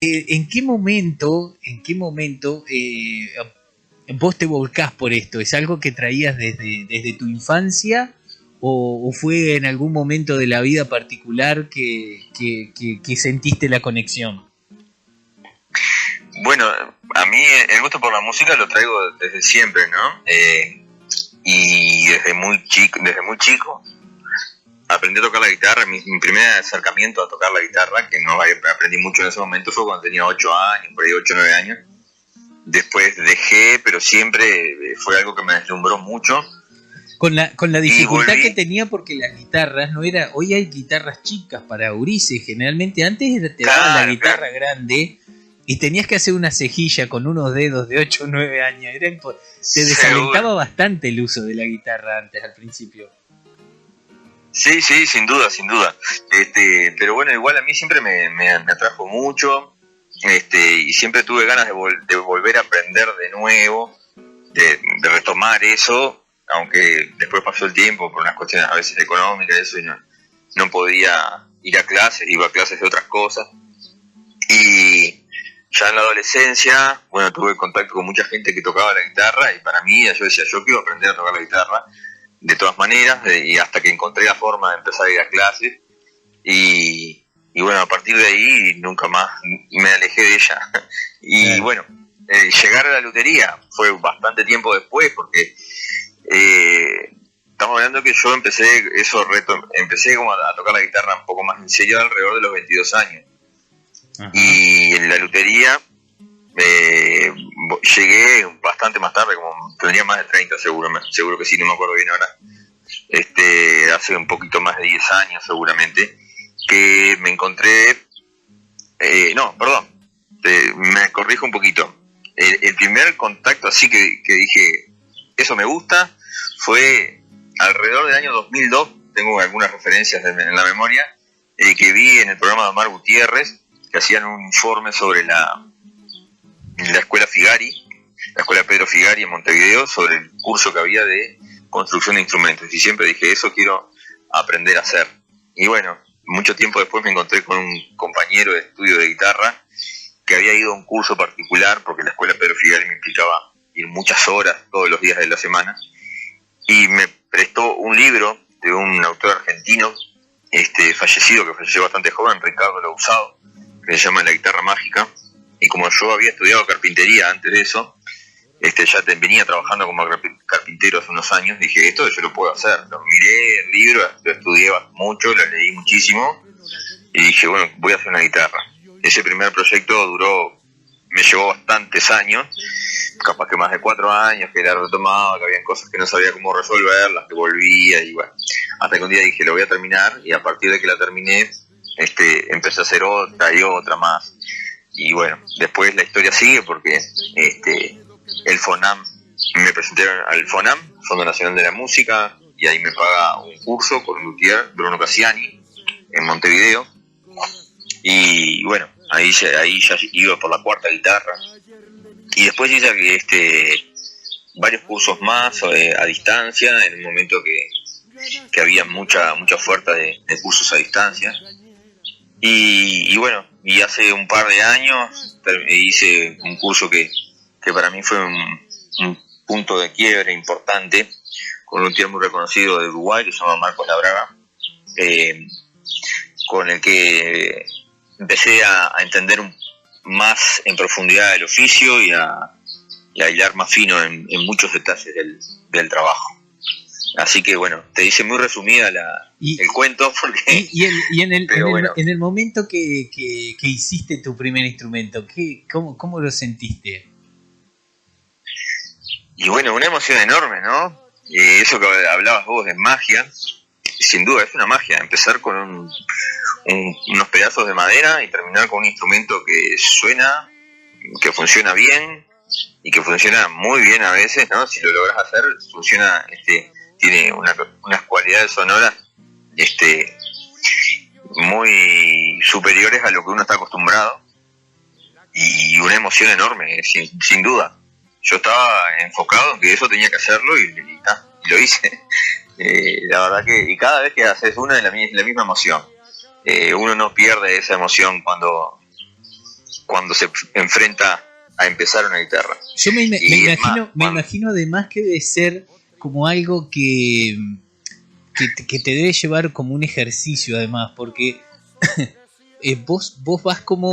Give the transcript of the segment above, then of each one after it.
¿En qué momento vos te volcás por esto? ¿Es algo que traías desde tu infancia o fue en algún momento de la vida particular que sentiste la conexión? Bueno, a mí el gusto por la música lo traigo desde siempre, ¿no? Y desde muy chico aprendí a tocar la guitarra. Mi primer acercamiento a tocar la guitarra, que no aprendí mucho en ese momento, fue cuando tenía 8 años, por ahí 8 o 9 años. Después dejé, pero siempre fue algo que me deslumbró mucho. Con la dificultad volví. que tenía, porque las guitarras no era. Hoy hay guitarras chicas para gurises. Generalmente antes te daban la guitarra grande y tenías que hacer una cejilla con unos dedos de 8 o 9 años. Te desalentaba bastante el uso de la guitarra antes, al principio. Sí, sin duda. Pero bueno, igual a mí siempre me atrajo mucho. Y siempre tuve ganas de volver a aprender de nuevo, de retomar eso, aunque después pasó el tiempo por unas cuestiones a veces económicas, eso, y no podía ir a clases, iba a clases de otras cosas. Y ya en la adolescencia, bueno, tuve contacto con mucha gente que tocaba la guitarra, y para mí yo decía, yo quiero aprender a tocar la guitarra de todas maneras, y hasta que encontré la forma de empezar a ir a clases. Y bueno, a partir de ahí nunca más me alejé de ella. Y bueno, llegar a la lutería fue bastante tiempo después, porque estamos hablando que yo empecé como a tocar la guitarra un poco más en serio alrededor de los 22 años. Ajá. Y en la lutería llegué bastante más tarde, como tendría más de 30 seguro que sí, no me acuerdo bien ahora. Hace un poquito más de 10 años seguramente, que me encontré, me corrijo un poquito. El primer contacto así que dije, eso me gusta, fue alrededor del año 2002, tengo algunas referencias en la memoria, que vi en el programa de Omar Gutiérrez, que hacían un informe sobre la escuela Figari, la escuela Pedro Figari en Montevideo, sobre el curso que había de construcción de instrumentos, y siempre dije, eso quiero aprender a hacer. Y bueno, mucho tiempo después me encontré con un compañero de estudio de guitarra que había ido a un curso particular, porque la escuela Pedro Figari me implicaba ir muchas horas todos los días de la semana, y me prestó un libro de un autor argentino fallecido, que falleció bastante joven, Ricardo Lausado, que se llama La guitarra mágica. Y como yo había estudiado carpintería antes de eso, ya venía trabajando como carpintero hace unos años, dije, esto yo lo puedo hacer. Lo miré el libro, lo estudié mucho, lo leí muchísimo, y dije, bueno, voy a hacer una guitarra. Ese primer proyecto me llevó bastantes años, capaz que más de 4 años, que la retomaba, que habían cosas que no sabía cómo resolverlas, que volvía, y bueno, hasta que un día dije, lo voy a terminar, y a partir de que la terminé, empecé a hacer otra y otra más. Y bueno, después la historia sigue, porque el FONAM, me presenté al FONAM, Fondo Nacional de la Música, y ahí me paga un curso con un luthier, Bruno Cassiani, en Montevideo. Y bueno, ahí ya iba por la cuarta guitarra. Y después hice varios cursos más a distancia, en un momento que había mucha oferta de cursos a distancia. Y bueno, y hace un par de años hice un curso que para mí fue un punto de quiebre importante, con un tío muy reconocido de Uruguay que se llama Marcos Labraga, con el que empecé a entender más en profundidad el oficio y a hilar más fino en muchos detalles del trabajo. Así que bueno, te hice muy resumida el cuento, porque en el momento que hiciste tu primer instrumento, ¿cómo lo sentiste? Y bueno, una emoción enorme, ¿no? Eso que hablabas vos de magia, sin duda es una magia, empezar con unos pedazos de madera y terminar con un instrumento que suena, que funciona bien, y que funciona muy bien a veces, ¿no? Si lo logras hacer, funciona, tiene unas cualidades sonoras muy superiores a lo que uno está acostumbrado, y una emoción enorme, sin duda. Yo estaba enfocado en que eso tenía que hacerlo, y lo hice. La verdad que, y cada vez que haces una es la misma emoción. Uno no pierde esa emoción cuando cuando se enfrenta a empezar una guitarra. Yo me imagino además que debe ser como algo que te debe llevar como un ejercicio además, porque vos vas como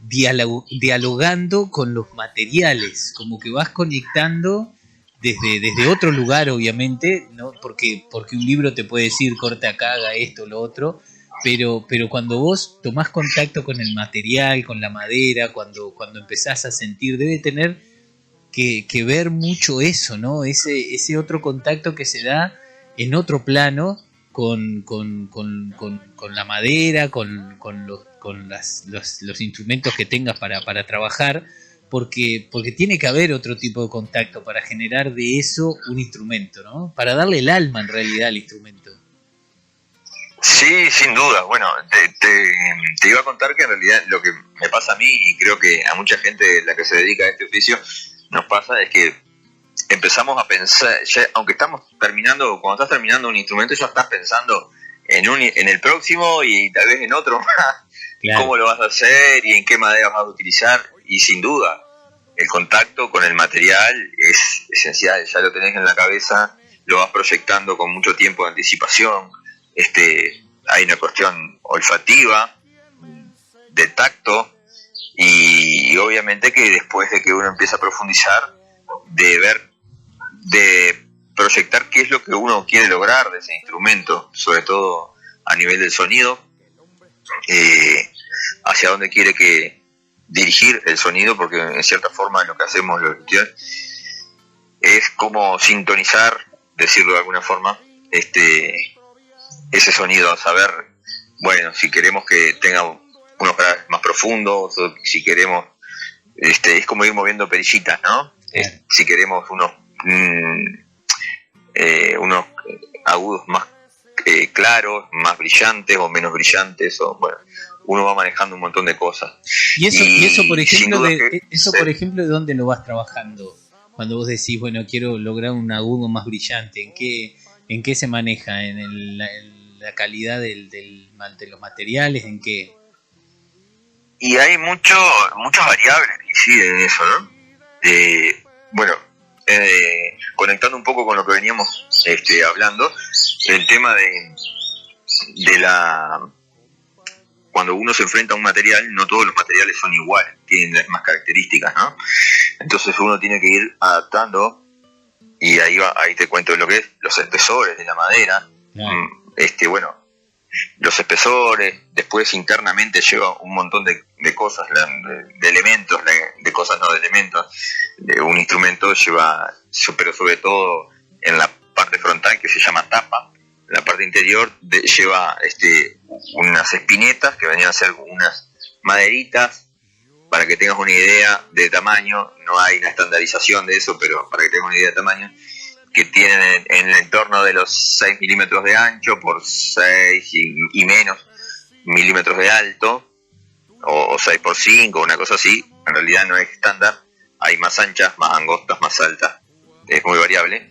dialogando con los materiales, como que vas conectando desde otro lugar, obviamente, ¿no? Porque un libro te puede decir corta acá, haga esto, lo otro, pero cuando vos tomás contacto con el material, con la madera, cuando empezás a sentir, debe tener que ver mucho eso, ¿no? Ese otro contacto que se da en otro plano con la madera, con los instrumentos que tengas para trabajar, porque tiene que haber otro tipo de contacto para generar de eso un instrumento, ¿no? Para darle el alma en realidad al instrumento. Sí, sin duda. Bueno, te iba a contar que en realidad lo que me pasa a mí, y creo que a mucha gente de la que se dedica a este oficio nos pasa, es que empezamos a pensar, ya, aunque cuando estás terminando un instrumento, ya estás pensando en el próximo y tal vez en otro más. Claro. Cómo lo vas a hacer y en qué madera vas a utilizar. Y sin duda, el contacto con el material es esencial. Ya lo tenés en la cabeza, lo vas proyectando con mucho tiempo de anticipación. Hay una cuestión olfativa, de tacto, y obviamente que después de que uno empieza a profundizar, de proyectar qué es lo que uno quiere lograr de ese instrumento, sobre todo a nivel del sonido, hacia dónde quiere que dirigir el sonido, porque en cierta forma lo que hacemos los luthieres es como sintonizar, decirlo de alguna forma, ese sonido, a saber, bueno, si queremos que tenga unos graves más profundos, o si queremos, es como ir moviendo perillitas, ¿no? Si queremos unos agudos más claros, más brillantes o menos brillantes, o bueno, uno va manejando un montón de cosas. Y eso por ejemplo, por ejemplo, ¿de dónde lo vas trabajando? Cuando vos decís, bueno, quiero lograr un agudo más brillante, ¿en qué se maneja? ¿En la calidad de los materiales? ¿En qué? Y hay muchas variables que inciden en eso, ¿no? Bueno, conectando un poco con lo que veníamos hablando, el tema de cuando uno se enfrenta a un material, no todos los materiales son iguales, tienen las mismas características, ¿no? Entonces uno tiene que ir adaptando, y ahí te cuento lo que es los espesores de la madera. Bueno, los espesores, después internamente lleva un montón de cosas, de elementos, de cosas no de elementos. Un instrumento lleva, pero sobre todo en la parte frontal, que se llama tapa. La parte interior lleva unas espinetas que venían a ser unas maderitas. Para que tengas una idea de tamaño, no hay una estandarización de eso, pero para que tengas una idea de tamaño, que tienen en el entorno de los 6 milímetros de ancho por 6 y menos milímetros de alto, o 6 por 5, una cosa así. En realidad no es estándar, hay más anchas, más angostas, más altas, es muy variable.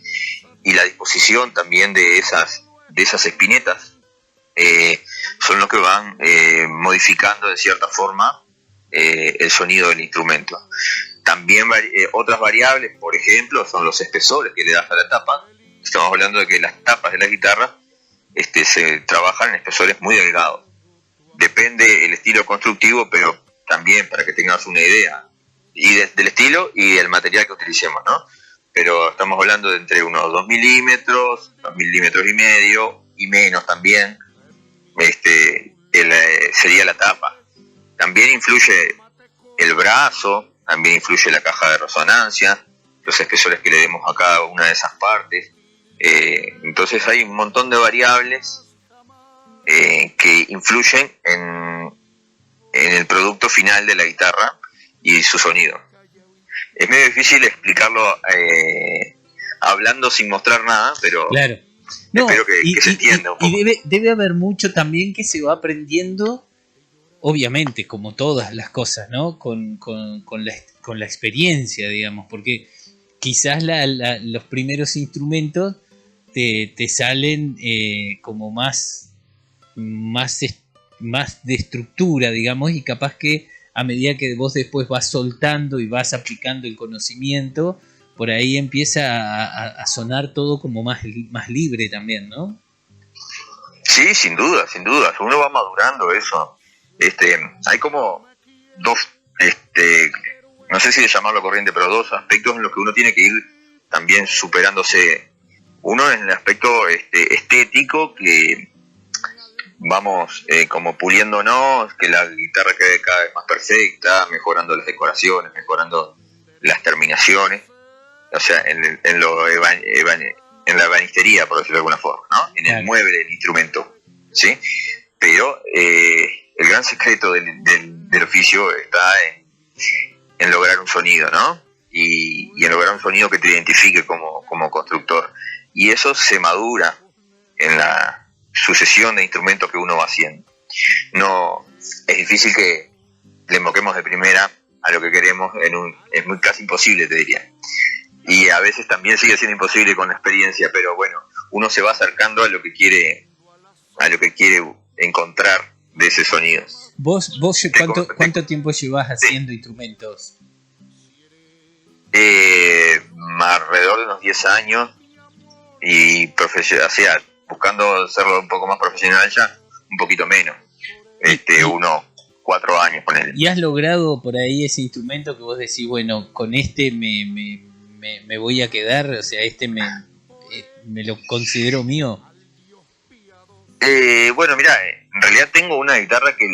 Y la disposición también de esas espinetas son los que van modificando de cierta forma el sonido del instrumento. También otras variables, por ejemplo, son los espesores que le das a la tapa. Estamos hablando de que las tapas de la guitarra se trabajan en espesores muy delgados. Depende el estilo constructivo, pero también para que tengas una idea y del estilo y el material que utilicemos, ¿no? Pero estamos hablando de entre unos 2 milímetros, 2 milímetros y medio y menos también. Sería la tapa. También influye el brazo, también influye la caja de resonancia, los espesores que le demos a cada una de esas partes. Entonces hay un montón de variables que influyen en el producto final de la guitarra y su sonido. Es medio difícil explicarlo hablando sin mostrar nada, pero claro. No, espero que se entienda un poco. Y debe haber mucho también que se va aprendiendo, obviamente, como todas las cosas, ¿no? Con la experiencia, digamos, porque quizás los primeros instrumentos te salen como más de estructura, digamos, y capaz que a medida que vos después vas soltando y vas aplicando el conocimiento, por ahí empieza a sonar todo como más libre también, ¿no? Sí, sin duda, sin duda. Uno va madurando eso. Hay como dos, no sé si de llamarlo corriente, pero dos aspectos en los que uno tiene que ir también superándose. Uno es el aspecto estético, que vamos como puliéndonos, que la guitarra quede cada vez más perfecta, mejorando las decoraciones, mejorando las terminaciones, o sea, en la ebanistería, por decirlo de alguna forma, ¿no? En el mueble del instrumento, ¿sí? Pero el gran secreto del oficio está en lograr un sonido, ¿no? Y en lograr un sonido que te identifique como constructor. Y eso se madura en la sucesión de instrumentos que uno va haciendo. No, es difícil que le invoquemos de primera a lo que queremos, es muy casi imposible, te diría. Y a veces también sigue siendo imposible con la experiencia, pero bueno, uno se va acercando a lo que quiere encontrar de ese sonido. ¿Vos cuánto tiempo llevas haciendo instrumentos? Alrededor de unos 10 años, y buscando hacerlo un poco más profesional ya, un poquito menos, unos 4 años con él. ¿Y has logrado por ahí ese instrumento que vos decís, bueno, con este me voy a quedar, o sea, me lo considero mío? Bueno, mira, en realidad tengo una guitarra que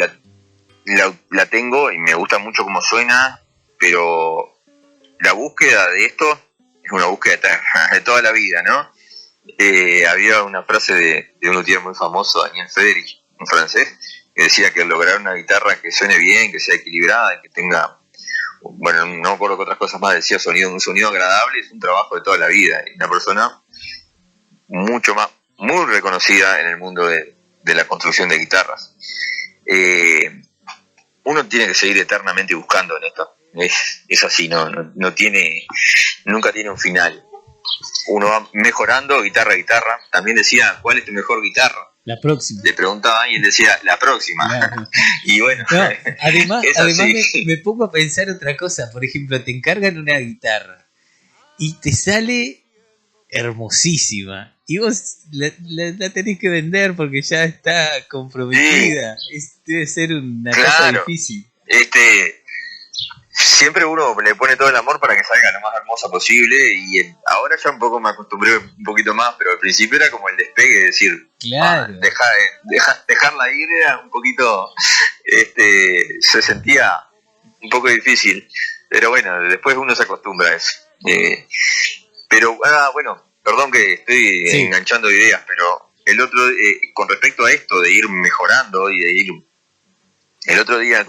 la tengo y me gusta mucho cómo suena, pero la búsqueda de esto es una búsqueda de toda la vida, ¿no? Había una frase de un luthier muy famoso, Daniel Frédéric, un francés, que decía que lograr una guitarra que suene bien, que sea equilibrada, que tenga, bueno, no me acuerdo qué otras cosas más decía, un sonido agradable, es un trabajo de toda la vida. Y una persona muy reconocida en el mundo de la construcción de guitarras. Uno tiene que seguir eternamente buscando en esto. Es así, no tiene, nunca tiene un final. Uno va mejorando guitarra a guitarra. También decía, ¿cuál es tu mejor guitarra? La próxima. Le preguntaba y él decía, la próxima. Claro. Y bueno, no, además me pongo a pensar otra cosa. Por ejemplo, te encargan una guitarra y te sale hermosísima y vos la tenés que vender porque ya está comprometida. Sí. Debe ser una cosa difícil. Siempre uno le pone todo el amor para que salga lo más hermosa posible, y ahora ya un poco me acostumbré un poquito más, pero al principio era como el despegue, de decir, claro, dejarla ir era un poquito, se sentía un poco difícil, pero bueno, después uno se acostumbra a eso. Pero bueno, perdón que estoy enganchando ideas, pero con respecto a esto de ir mejorando y de ir, el otro día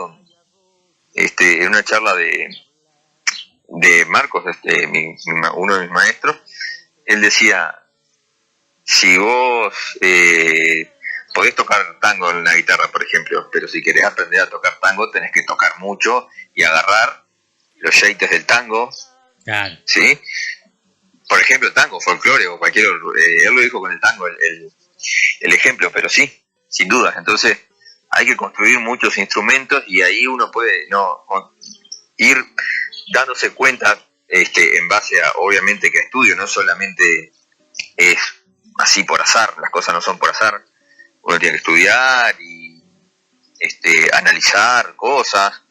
en una charla de Marcos, uno de mis maestros, él decía, si vos podés tocar tango en la guitarra, por ejemplo, pero si querés aprender a tocar tango tenés que tocar mucho y agarrar los jeites del tango, claro. ¿Sí? Por ejemplo, tango, folclore o cualquier él lo dijo con el tango, el ejemplo, pero sí, sin dudas. Entonces hay que construir muchos instrumentos y ahí uno puede ir dándose cuenta, en base a, obviamente, que estudio, no solamente es así por azar, las cosas no son por azar, uno tiene que estudiar y analizar cosas,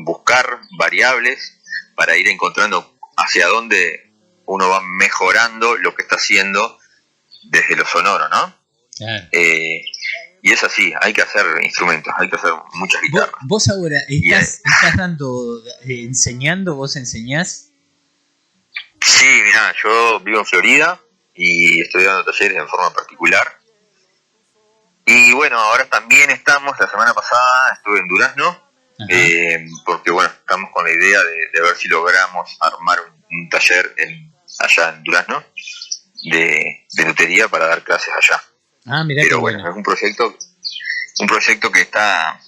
buscar variables para ir encontrando hacia dónde uno va mejorando lo que está haciendo desde lo sonoro, ¿no? Claro. Y es así, hay que hacer instrumentos, hay que hacer muchas guitarras. ¿Vos ahora estás dando, enseñando, vos enseñás? Sí, mirá, yo vivo en Florida y estoy dando talleres en forma particular. Y bueno, ahora también la semana pasada estuve en Durazno, porque bueno, estamos con la idea de ver si logramos armar un taller allá en Durazno de lutería para dar clases allá. Mirá. Pero bueno, es un proyecto que está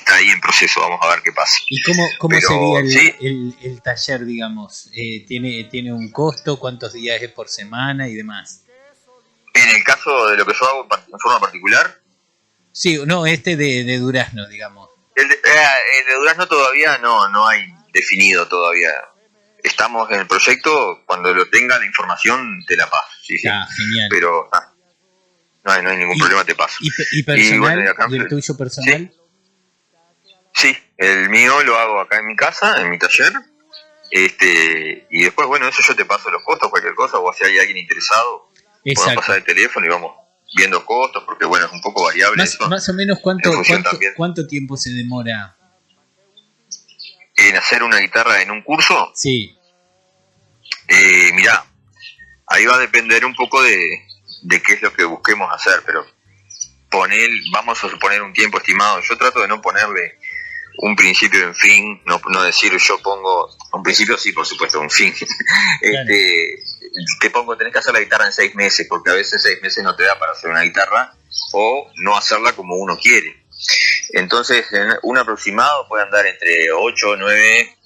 ahí en proceso, vamos a ver qué pasa. ¿Y cómo sería el taller, digamos? ¿Tiene un costo? ¿Cuántos días es por semana y demás? En el caso de lo que yo hago en forma particular. Sí, no, de Durazno, digamos. El de Durazno todavía no hay definido todavía. Estamos en el proyecto, cuando lo tenga la información te la paso. Sí. Genial. Pero no hay ningún problema, te paso. ¿Y personal? ¿Y el tuyo personal? Sí, el mío lo hago acá en mi casa, en mi taller. Y después, bueno, eso yo te paso los costos, cualquier cosa, o si hay alguien interesado, podemos pasar el teléfono y vamos viendo costos, porque bueno, es un poco variable más o menos cuánto tiempo se demora en hacer una guitarra en un curso. Sí. Mirá, ahí va a depender un poco de qué es lo que busquemos hacer, pero vamos a suponer un tiempo estimado. Yo trato de no ponerle un principio y un fin, no decir yo pongo un principio, sí, por supuesto, un fin. Claro. Te pongo, tenés que hacer la guitarra en 6 meses, porque a veces 6 meses no te da para hacer una guitarra, o no hacerla como uno quiere. Entonces, un aproximado puede andar entre 8, 9,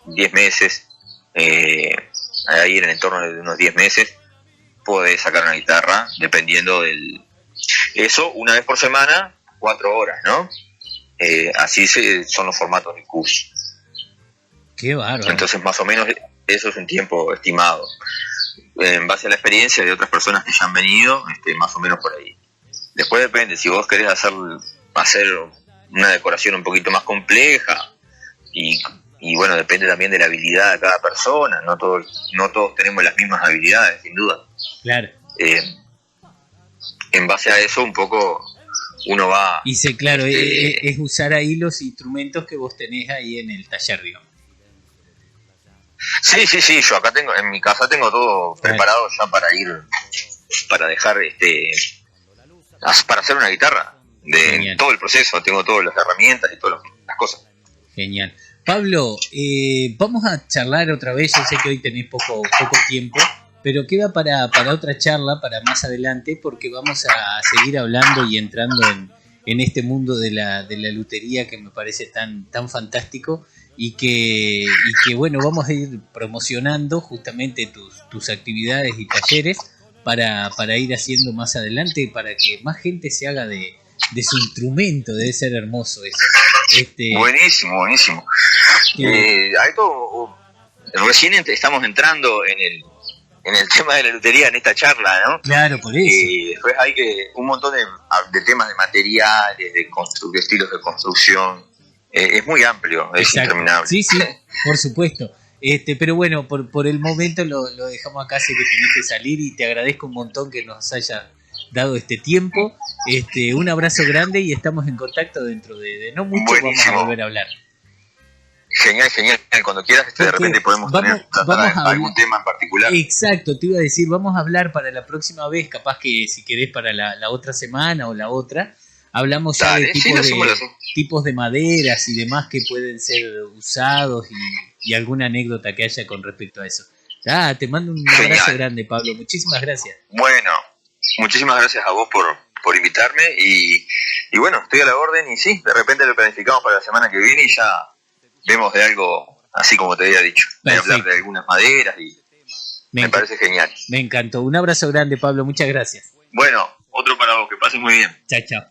10 meses, ahí en el entorno de unos 10 meses, podés sacar una guitarra, dependiendo eso, una vez por semana, 4 horas, ¿no? Así son los formatos del curso. Qué bárbaro. Entonces, más o menos, eso es un tiempo estimado. En base a la experiencia de otras personas que ya han venido, más o menos por ahí. Después depende, si vos querés hacer una decoración un poquito más compleja, y bueno, depende también de la habilidad de cada persona, no todos tenemos las mismas habilidades, sin duda. Claro. En base a eso, un poco uno va... Y sí, claro, es usar ahí los instrumentos que vos tenés ahí en el taller, digamos. Sí, yo acá en mi casa tengo todo preparado ya para dejar, para hacer una guitarra, de todo el proceso, tengo todas las herramientas y todas las cosas. Genial. Pablo, vamos a charlar otra vez, yo sé que hoy tenés poco tiempo, pero queda para otra charla, para más adelante, porque vamos a seguir hablando y entrando en este mundo de la lutería que me parece tan fantástico, y que bueno, vamos a ir promocionando justamente tus actividades y talleres para ir haciendo más adelante, para que más gente se haga de su instrumento. Debe ser hermoso eso. Buenísimo. Recién estamos entrando en el tema de la lutería en esta charla, ¿no? Claro, por eso. Y después hay un montón de temas de materiales, de estilos de construcción. Es muy amplio, es interminable. Sí, por supuesto. Pero bueno, por el momento lo dejamos acá, sé que tenés que salir, y te agradezco un montón que nos haya dado este tiempo. Un abrazo grande, y estamos en contacto dentro de no mucho. Buenísimo. Vamos a volver a hablar. Genial. Cuando quieras, de repente podemos tratar algún tema en particular. Exacto, te iba a decir, vamos a hablar para la próxima vez, capaz que si querés para la otra semana o la otra, hablamos ya de tipos de maderas y demás que pueden ser usados, y alguna anécdota que haya con respecto a eso. Te mando un abrazo grande, Pablo, muchísimas gracias. Bueno, muchísimas gracias a vos por invitarme, y bueno, estoy a la orden, y sí, de repente lo planificamos para la semana que viene y ya vemos de algo así como te había dicho, de hablar de algunas maderas, y me parece genial. Me encantó. Un abrazo grande, Pablo, muchas gracias. Bueno, otro para vos, que pases muy bien. Chao.